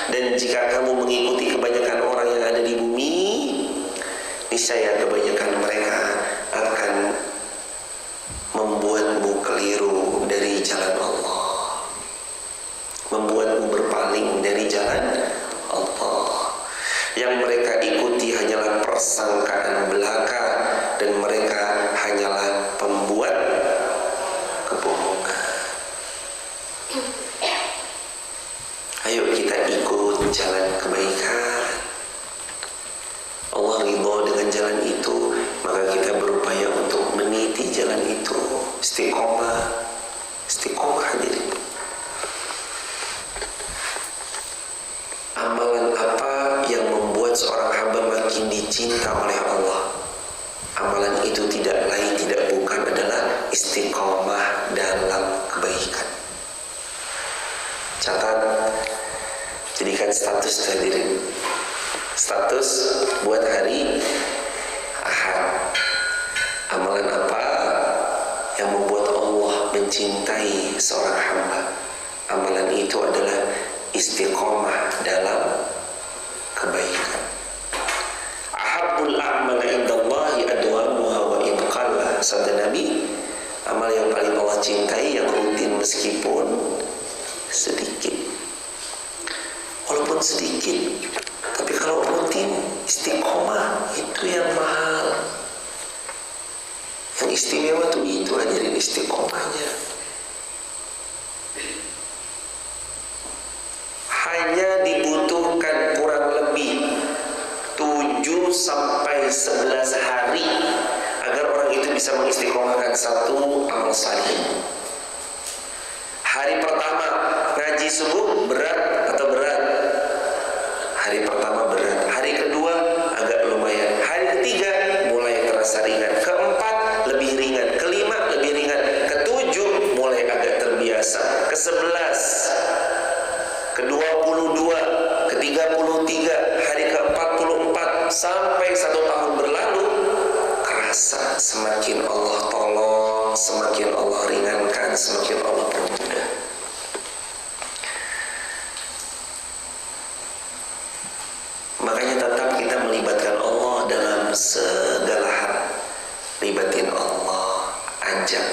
Dan jika kamu mengikuti kebanyakan orang yang ada di bumi, niscaya kebanyakan mereka akan membuatmu keliru dari jalan Allah, membuatmu berpaling dari jalan Allah. Yang mereka ikuti hanyalah persangkaan belaka, dan mereka hanyalah pembuat kebohongan. Ayo kita ikut jalan kebaikan. Allah ridho dengan jalan itu, maka kita berupaya untuk meniti jalan itu. Istiqomah hadirin. Amalan apa yang membuat seorang hamba makin dicinta oleh Allah? Amalan itu tidak lain tidak bukan adalah istiqomah dalam kebaikan. Catat, jadikan status hadirin. Status buat hari Ahad. Amalan apa yang membuat Allah mencintai seorang hamba? Amalan itu adalah istiqomah dalam kebaikan. Ahabbul a'mal indallahi adwamuha wa in qalla. Sabda Nabi, amal yang paling Allah cintai yang rutin meskipun sedikit. Walaupun sedikit, tapi kalau rutin istiqomah itu yang mahal. Yang istimewa tuh itu hadirin istiqomahnya. Hanya dibutuhkan kurang lebih 7-11 hari agar orang itu bisa mengistiqomahkan satu amal saleh. Hari pertama ngaji subuh berat atau berat? Hari pertama berat. Hari kedua agak lumayan. Hari ketiga mulai terasa ringan. Keempat lebih ringan. Kelima lebih ringan. Ketujuh mulai agak terbiasa. Ke-11, ke-22, ke-33, hari ke-44 sampai 1 tahun berlalu, kerasa semakin Allah tolong, semakin Allah ringankan, semakin Allah permudah. Makanya tetap kita melibatkan Allah dalam segala hal. Libatin Allah, ajak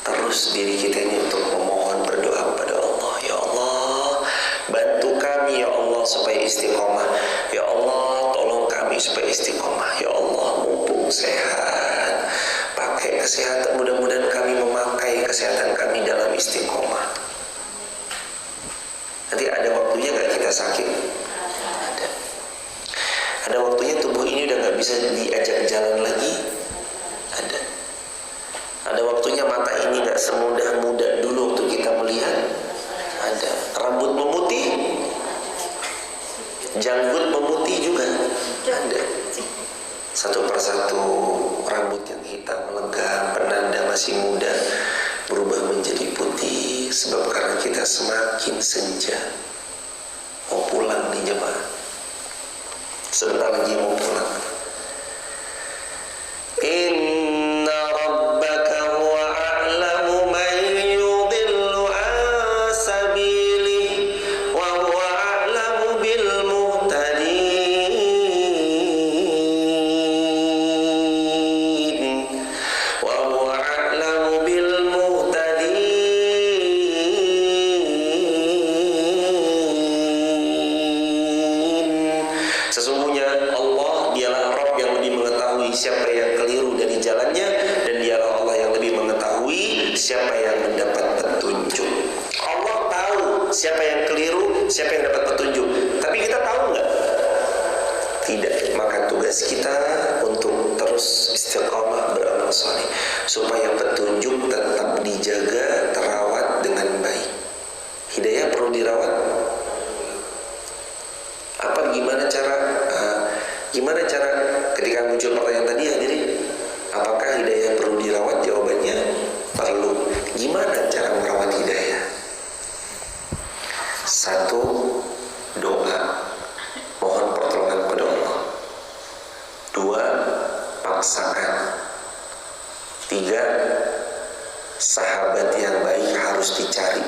terus diri kita ini untuk memohon, berdoa kepada Allah. Ya Allah, bantu kami ya Allah supaya istiqomah. Ya Allah, tolong kami supaya istiqomah. Ya Allah, mumpung sehat, pakai kesehatan, mudah-mudahan kami memakai kesehatan kami dalam istiqomah. Nanti ada waktunya gak kita sakit? Ada. Ada waktunya tubuh ini udah gak bisa diajak jalan lagi? Ada. Ada waktunya mata ini gak semudah muda dulu waktu kita melihat? Ada. Rambut memutih, janggut memutih juga ada. Satu persatu rambut yang hitam legam, penanda masih muda, berubah menjadi putih sebab karena kita semakin senja. Mau pulang nih jemaah, sebentar lagi mau pulang. Inna rabbaka huwa a'lamu man yudillu an sabilihi wa huwa a'lamu bil muhtadin wa huwa a'lamu bil muhtadin. Sesungguhnya Allah dialah Rabb yang lebih mengetahui siapa yang keliru dari jalannya, dan dialah Allah yang lebih mengetahui siapa yang mendapat petunjuk. Allah tahu siapa yang keliru, siapa yang dapat petunjuk. Tapi kita tahu nggak? Tidak. Maka tugas kita untuk terus istiqamah beramal saleh supaya petunjuk tetap dijaga, terawat dengan baik. Hidayah perlu dirawat. Gimana cara ketika muncul pertanyaan tadi hadirin, apakah hidayah perlu dirawat? Jawabannya perlu. Gimana cara merawat hidayah? 1, doa, mohon pertolongan kepada Allah. 2, paksakan. 3, sahabat yang baik harus dicari.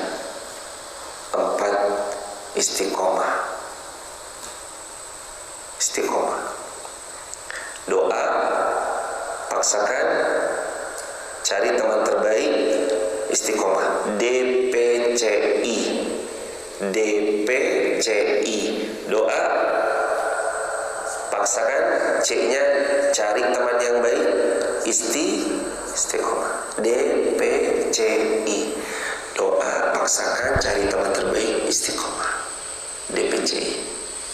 4, istiqomah. Doa, paksakan, cari teman terbaik, istiqomah. DPCI. Doa, paksakan, C-nya cari teman yang baik, istiqomah. DPCI. Doa, paksakan, cari teman terbaik, istiqomah. DPCI,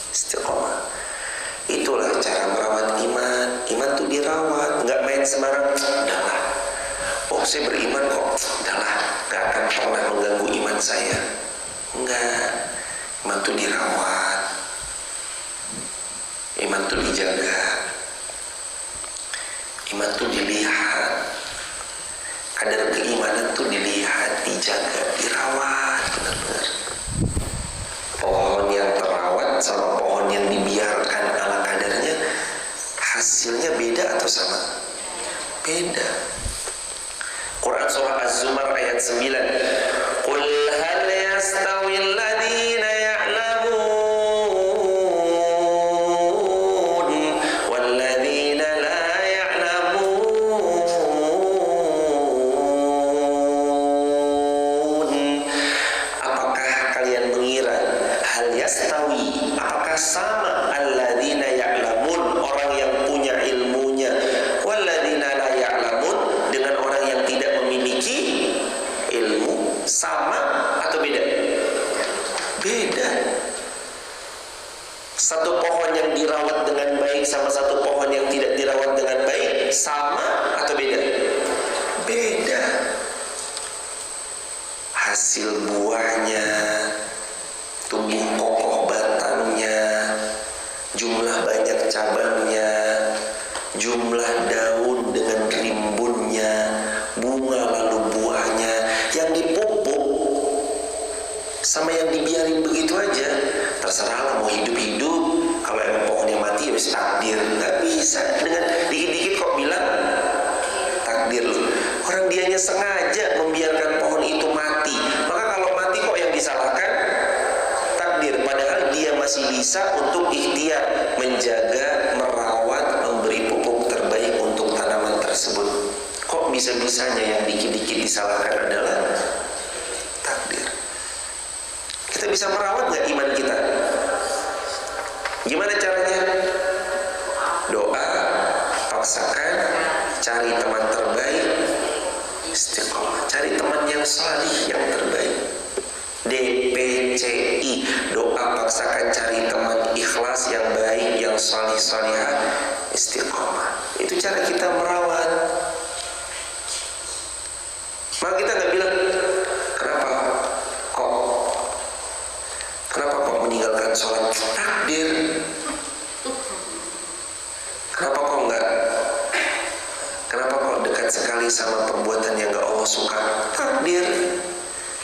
istiqomah. Itulah cara merawat iman. Iman tuh dirawat, nggak main sembarang. Udahlah, oh saya beriman kok, udahlah, nggak akan pernah mengganggu iman saya. Enggak, iman tuh dirawat, iman tuh dijaga, iman tuh dilihat. Kadar keimanan tuh dilihat, dijaga, dirawat benar-benar. yastawi, apakah sama alladzina ya'lamun, orang yang punya ilmunya, walladzina la ya'lamun, dengan orang yang tidak memiliki ilmu, sama atau beda? Beda. Satu pohon yang dirawat dengan baik sama satu pohon yang tidak dirawat dengan baik, sama atau beda? Beda. Hasil buahnya, tumbuh kokoh batangnya, jumlah banyak cabangnya, jumlah daun dengan rimbunnya, bunga lalu buahnya, yang dipupuk sama yang dibiarin begitu aja, terserahlah mau hidup-hidup. Kalau emang pohonnya mati ya wis takdir. Nggak bisa dengan dikit-dikit kok bilang takdir loh. Orang dianya sengaja membiarkan pohon itu mati. Maka kalau mati kok yang disalahkan takdir, padahal dia masih bisa untuk ikhtiar menjaga, merawat, memberi pupuk terbaik untuk tanaman tersebut. Kok bisa-bisanya yang dikit-dikit disalahkan adalah takdir? Kita bisa merawat nggak iman kita? Gimana caranya? Doa, paksakan, cari teman terbaik, istiqomah, cari teman yang salih, yang terbaik. DPCI, doa, paksakan, cari teman ikhlas, yang baik, yang salih, salihah, istiqomah. Itu cara kita merawat. Maka kita nggak bilang, kenapa kok meninggalkan sholat? Takdir. Kenapa kok dekat sekali sama perbuatan yang gak Allah suka? Takdir.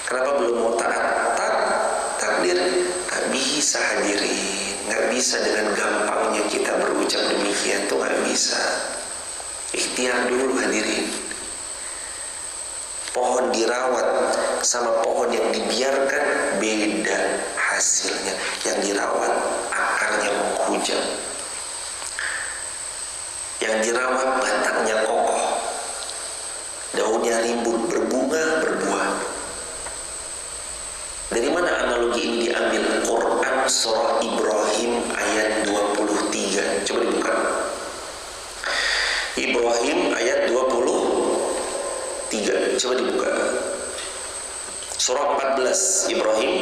Kenapa belum mau taat? Takdir. Gak bisa hadirin, gak bisa dengan gampangnya kita berucap demikian, tuh gak bisa. Ikhtiar dulu hadirin. Pohon dirawat sama pohon yang dibiarkan beda hasilnya. Yang dirawat akarnya menghujam, yang dirawat batangnya kokoh, daunnya rimbun, berbunga, berbuah. Dari mana analogi ini diambil? Quran surah Ibrahim ayat 23. Coba dibuka. Ibrahim ayat 23. Coba dibuka. Surah 14 Ibrahim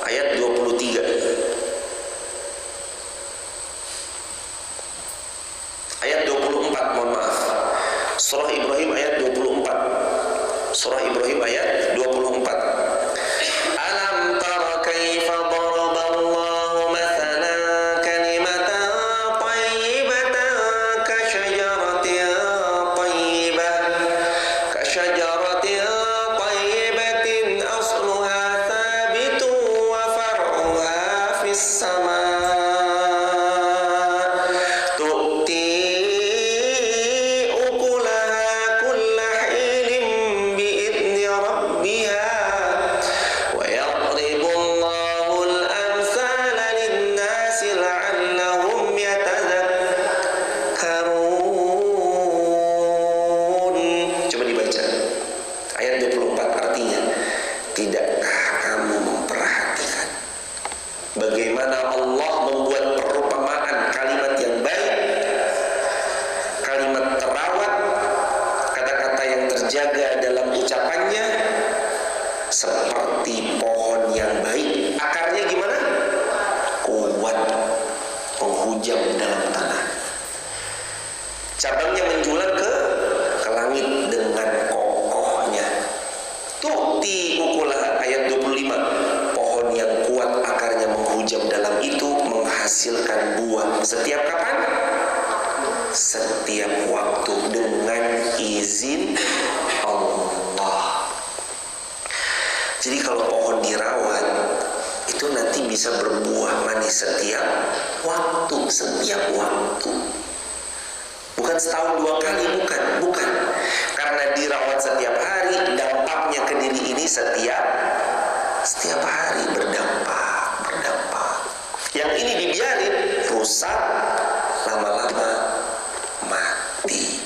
ayat 23. Ayat 24, mohon maaf. Surah Ibrahim ayat 24. Surah Ibrahim ayat 24. Alam tara kaifa daraballahu mathalan kalimatan thayyibatan ka syajaratin thayyibatin asluha thabitun wa far'uha fis sama'. Bagaimana Allah membuat perumpamaan kalimat yang baik, kalimat terawat, kata-kata yang terjaga dalam ucapannya, seperti pohon yang baik. Akarnya gimana? Kuat, menghujam dalam tanah. Cabangnya menjulang ke langit dengan kokohnya. Tu'ti ukulah ayat 25. Pohon yang kuat akarnya menghujam dalam itu menghasilkan buah. Setiap kapan? Setiap waktu dengan izin Allah. Jadi kalau pohon dirawat itu nanti bisa berbuah manis setiap waktu, bukan setahun 2 kali, bukan. Karena dirawat setiap hari, dampaknya ke diri ini setiap hari berdampak. Yang ini dibiarin rusak, lama-lama mati.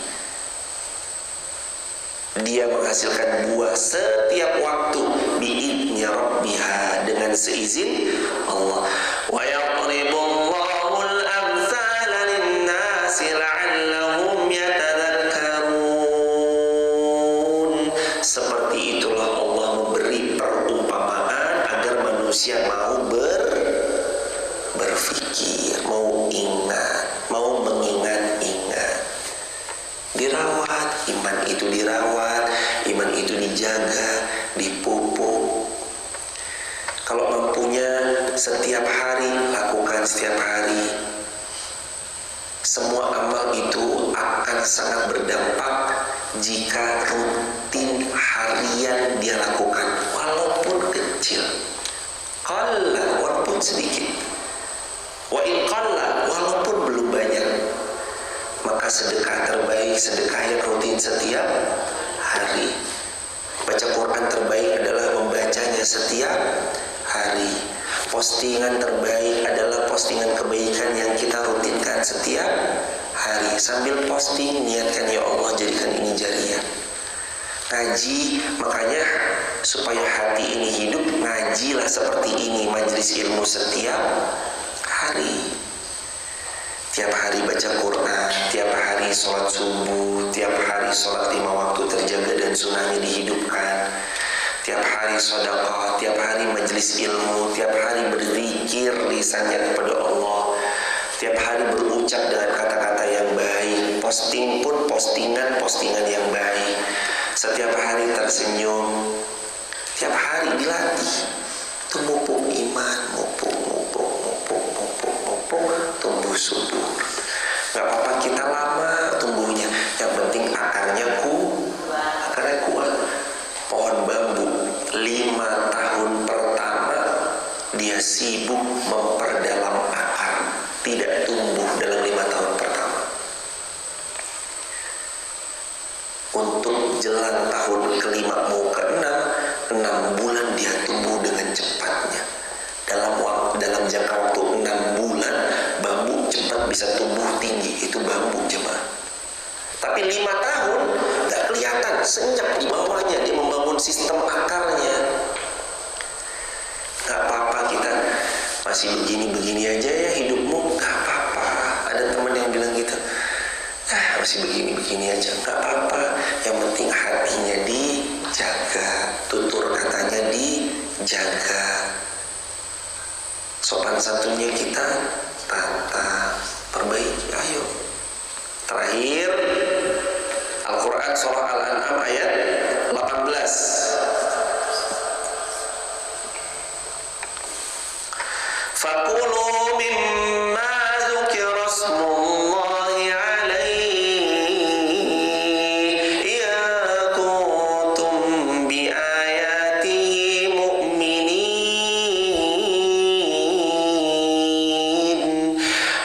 Dia menghasilkan buah setiap waktu biidzni rabbiha, dengan seizin Allah. Wa yadribullahu al-amthala lin-nasi la'allahum yatadhakkarun. Seperti itulah Allah memberi perumpamaan agar manusia mau berpikir, mau ingat, mau mengingat-ingat. Dirawat, iman itu dirawat, iman itu dijaga, dipupuk. Kalau mampunya setiap hari, lakukan setiap hari. Semua amal itu akan sangat berdampak jika rutin harian dia lakukan, walaupun kecil. Qalla, walaupun sedikit. Wa in qalla, walaupun belum banyak. Maka sedekah terbaik, sedekah yang rutin setiap hari. Baca Quran terbaik adalah membacanya setiap hari. Postingan terbaik adalah postingan kebaikan yang kita rutinkan setiap hari. Sambil posting, niatkan, ya Allah jadikan ini jariah. Ngaji, makanya supaya hati ini hidup, ngajilah seperti ini, majelis ilmu setiap hari. Tiap hari baca Quran, tiap hari sholat subuh, tiap hari sholat 5 waktu terjaga dan sunnahnya dihidupkan, tiap hari sedekah, tiap hari majelis ilmu, tiap hari berzikir lisannya kepada Allah, tiap hari berucap dengan kata-kata yang baik, posting pun postingan yang baik, setiap hari tersenyum, tiap hari dilatih, itu mupuk iman, mupuk, tumbuh subur. Gak apa-apa kita lama tumbuhnya, yang penting akarnya kuat. Pohon bambu 5 tahun pertama dia sibuk memperdalam akar, tidak tumbuh dalam 5 tahun pertama. Untuk jelang tahun ke-5 mau ke-6, 6 bulan dia tumbuh dengan cepatnya. Dalam jangka waktu 6 bulan bambu cepat bisa tumbuh tinggi. Itu bambu jemaah. Tapi 5 tahun gak kelihatan, senyap di bawahnya, dia membangun sistem akarnya. Gak apa-apa kita masih begini-begini aja ya hidupmu, gak apa-apa. Ada teman yang bilang gitu, masih begini-begini aja, gak apa-apa. Yang penting hatinya dijaga, tutur katanya dijaga, sopan santunnya kita tata, perbaiki. Ayo. Terakhir, Al-Quran surah Al-An'am ayat 18. Fakulu mimma dzukira smullahi alaihi ya kuntum bi ayatihi mu'minin.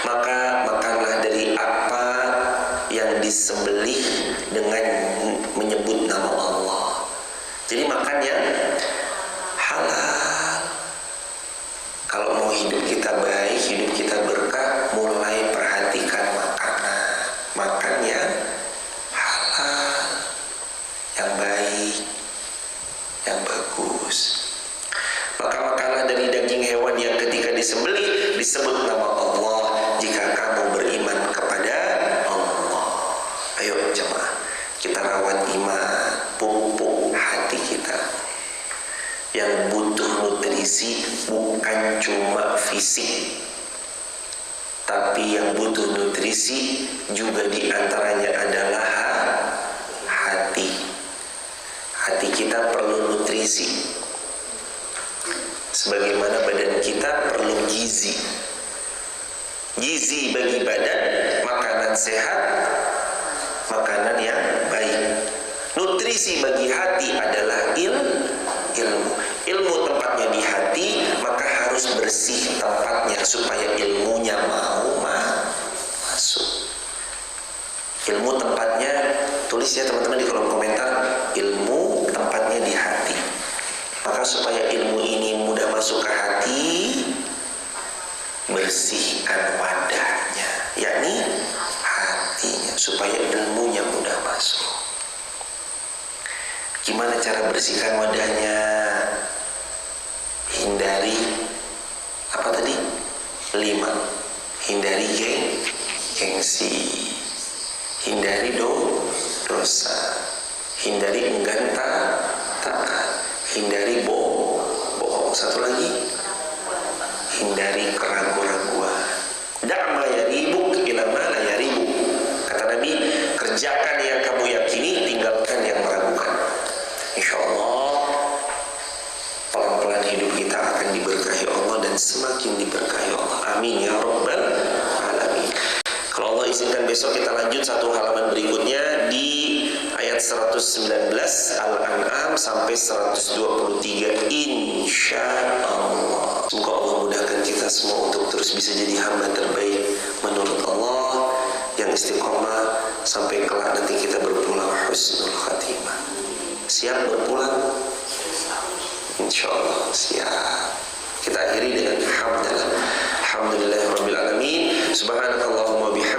Maka makanlah dari apa yang disembelih dengan menyebut nama Allah. Jadi makan yang halal. Kalau mau hidup kita baik, hidup kita berkah, mulai perhatikan makanan. Makan yang halal, yang baik, yang bagus. Maka makanlah dari daging hewan yang ketika disembelih disebut nama Allah jika kamu beriman kepada Allah. Ayo jemaah, kita rawat iman, pupuk hati kita. Yang butuh nutrisi bukan cuma fisik, tapi yang butuh nutrisi juga diantaranya adalah hati. Hati kita perlu nutrisi, sebagaimana badan kita perlu gizi. Gizi bagi badan, makanan sehat, makanan yang baik. Nutrisi bagi hati adalah ilmu. Ilmu tempatnya di hati, maka harus bersih tempatnya supaya ilmunya mau masuk. Ilmu tempatnya, tulis ya teman-teman di kolom komentar, ilmu tempatnya di hati. Maka supaya ilmu ini mudah masuk ke hati, bersihkan wadahnya, yakni hatinya, supaya ilmunya mudah masuk. Gimana cara bersihkan wadahnya? Hindari 5. Hindari gengsi. Hindari dosa. Hindari enggan taat. Hindari bohong. Satu lagi, hindari keraguan-raguan. Da'ma yaribuk ila ma la yaribuk. Kata Nabi, kerjakan yang kamu yakini, tinggalkan yang meragukan. Insyaallah pelan-pelan hidup kita akan diberkahi Allah dan semakin diberkahi Allah. Amin ya rabbal alamin. Kalau Allah izinkan besok kita lanjut satu halaman berikutnya di ayat 119 Al-An'am sampai 123 insyaallah. Semoga Allah mudahkan kita semua untuk terus bisa jadi hamba terbaik menurut Allah, yang istiqomah sampai kelak nanti kita berpulang husnul khatimah. Siap berpulang? Insyaallah siap. Kita akhiri dengan hamdalah. Alhamdulillahirabbil alamin. Subhanakallahumma bihamdika